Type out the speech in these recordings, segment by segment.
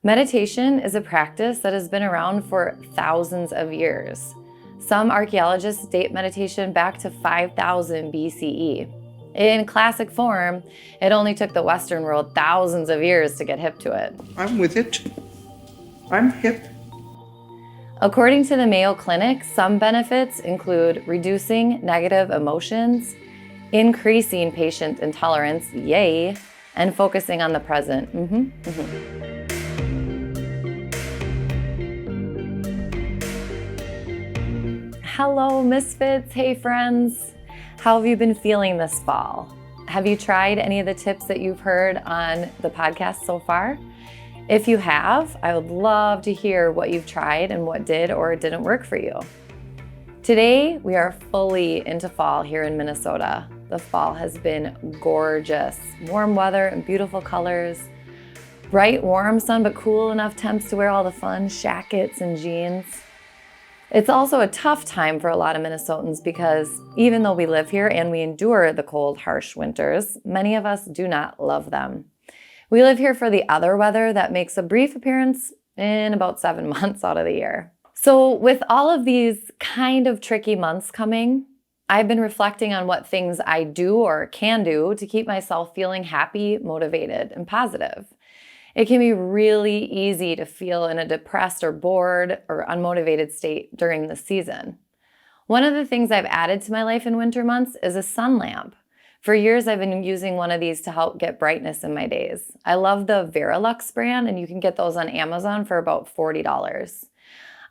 Meditation is a practice that has been around for thousands of years. Some archaeologists date meditation back to 5000 BCE. In classic form, it only took the Western world thousands of years to get hip to it. I'm with it. I'm hip. According to the Mayo Clinic, some benefits include reducing negative emotions, increasing patient intolerance, yay, and focusing on the present. Hello, Misfits. Hey, friends. How have you been feeling this fall? Have you tried any of the tips that you've heard on the podcast so far? If you have, I would love to hear what you've tried and what did or didn't work for you. Today, we are fully into fall here in Minnesota. The fall has been gorgeous. Warm weather and beautiful colors. Bright, warm sun, but cool enough temps to wear all the fun shackets and jeans. It's also a tough time for a lot of Minnesotans because even though we live here and we endure the cold, harsh winters, many of us do not love them. We live here for the other weather that makes a brief appearance in about 7 months out of the year. So with all of these kind of tricky months coming, I've been reflecting on what things I do or can do to keep myself feeling happy, motivated, and positive. It can be really easy to feel in a depressed or bored or unmotivated state during the season. One of the things I've added to my life in winter months is a sun lamp. For years, I've been using one of these to help get brightness in my days. I love the Verilux brand, and you can get those on Amazon for about $40.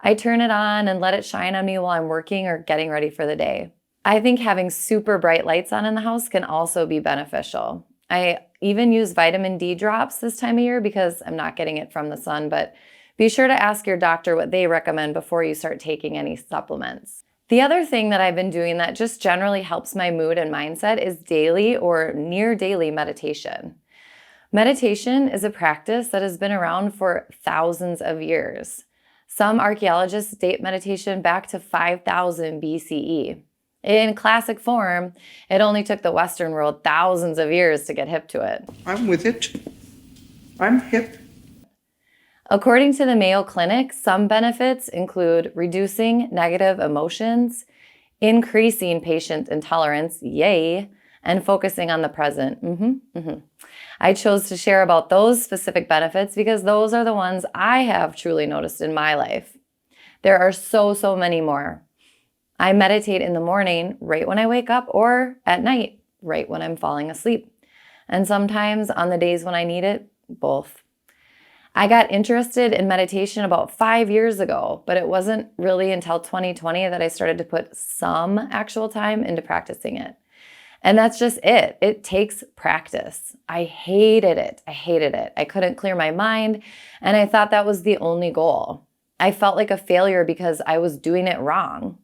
I turn it on and let it shine on me while I'm working or getting ready for the day. I think having super bright lights on in the house can also be beneficial. I even use vitamin D drops this time of year because I'm not getting it from the sun, but be sure to ask your doctor what they recommend before you start taking any supplements. The other thing that I've been doing that just generally helps my mood and mindset is daily or near daily meditation. Meditation is a practice that has been around for thousands of years. Some archaeologists date meditation back to 5000 BCE. In classic form, it only took the Western world thousands of years to get hip to it. I'm with it. I'm hip. According to the Mayo Clinic, some benefits include reducing negative emotions, increasing patient intolerance, yay, and focusing on the present. I chose to share about those specific benefits because those are the ones I have truly noticed in my life. There are so many more. I meditate in the morning right when I wake up or at night right when I'm falling asleep. And sometimes on the days when I need it, both. I got interested in meditation about 5 years ago, but it wasn't really until 2020 that I started to put some actual time into practicing it. And that's just it. It takes practice. I hated it. I couldn't clear my mind, and I thought that was the only goal. I felt like a failure because I was doing it wrong.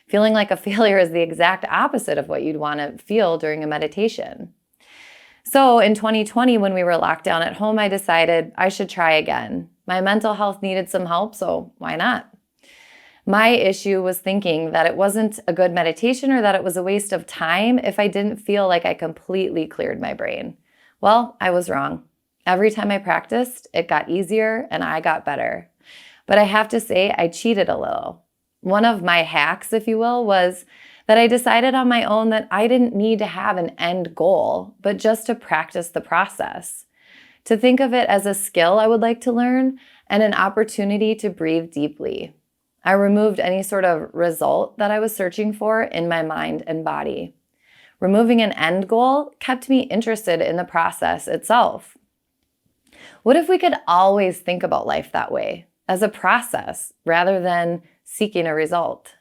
Feeling like a failure is the exact opposite of what you'd want to feel during a meditation. So in 2020, when we were locked down at home, I decided I should try again. My mental health needed some help, so why not? My issue was thinking that it wasn't a good meditation or that it was a waste of time if I didn't feel like I completely cleared my brain. Well, I was wrong. Every time I practiced, it got easier and I got better. But I have to say, I cheated a little. One of my hacks, if you will, was that I decided on my own that I didn't need to have an end goal, but just to practice the process. To think of it as a skill I would like to learn and an opportunity to breathe deeply. I removed any sort of result that I was searching for in my mind and body. Removing an end goal kept me interested in the process itself. What if we could always think about life that way, as a process rather than seeking a result?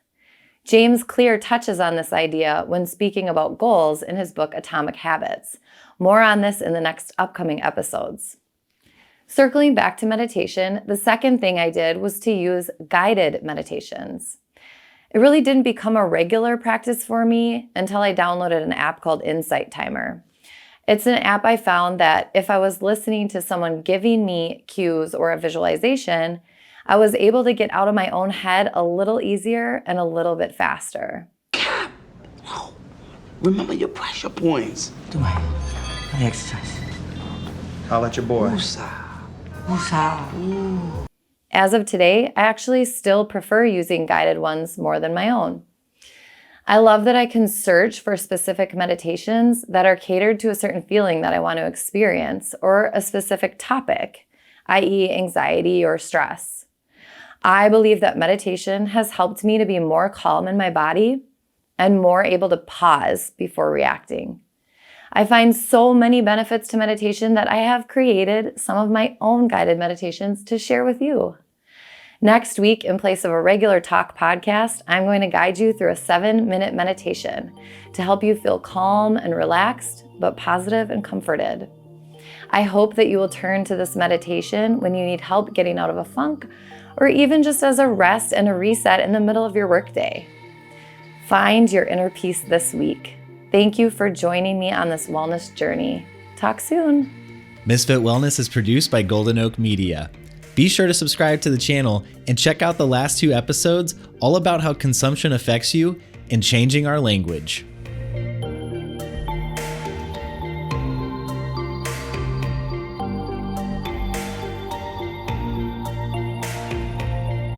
James Clear touches on this idea when speaking about goals in his book, Atomic Habits. More on this in the next upcoming episodes. Circling back to meditation, the second thing I did was to use guided meditations. It really didn't become a regular practice for me until I downloaded an app called Insight Timer. It's an app I found that if I was listening to someone giving me cues or a visualization, I was able to get out of my own head a little easier and a little bit faster. Cap! No. Remember your pressure points. Do I exercise? Holla at your boy. Woosah. As of today, I actually still prefer using guided ones more than my own. I love that I can search for specific meditations that are catered to a certain feeling that I want to experience or a specific topic, i.e., anxiety or stress. I believe that meditation has helped me to be more calm in my body and more able to pause before reacting. I find so many benefits to meditation that I have created some of my own guided meditations to share with you. Next week, in place of a regular talk podcast, I'm going to guide you through a 7-minute meditation to help you feel calm and relaxed, but positive and comforted. I hope that you will turn to this meditation when you need help getting out of a funk, or even just as a rest and a reset in the middle of your workday. Find your inner peace this week. Thank you for joining me on this wellness journey. Talk soon. Misfit Wellness is produced by Golden Oak Media. Be sure to subscribe to the channel and check out the last 2 episodes all about how consumption affects you and changing our language.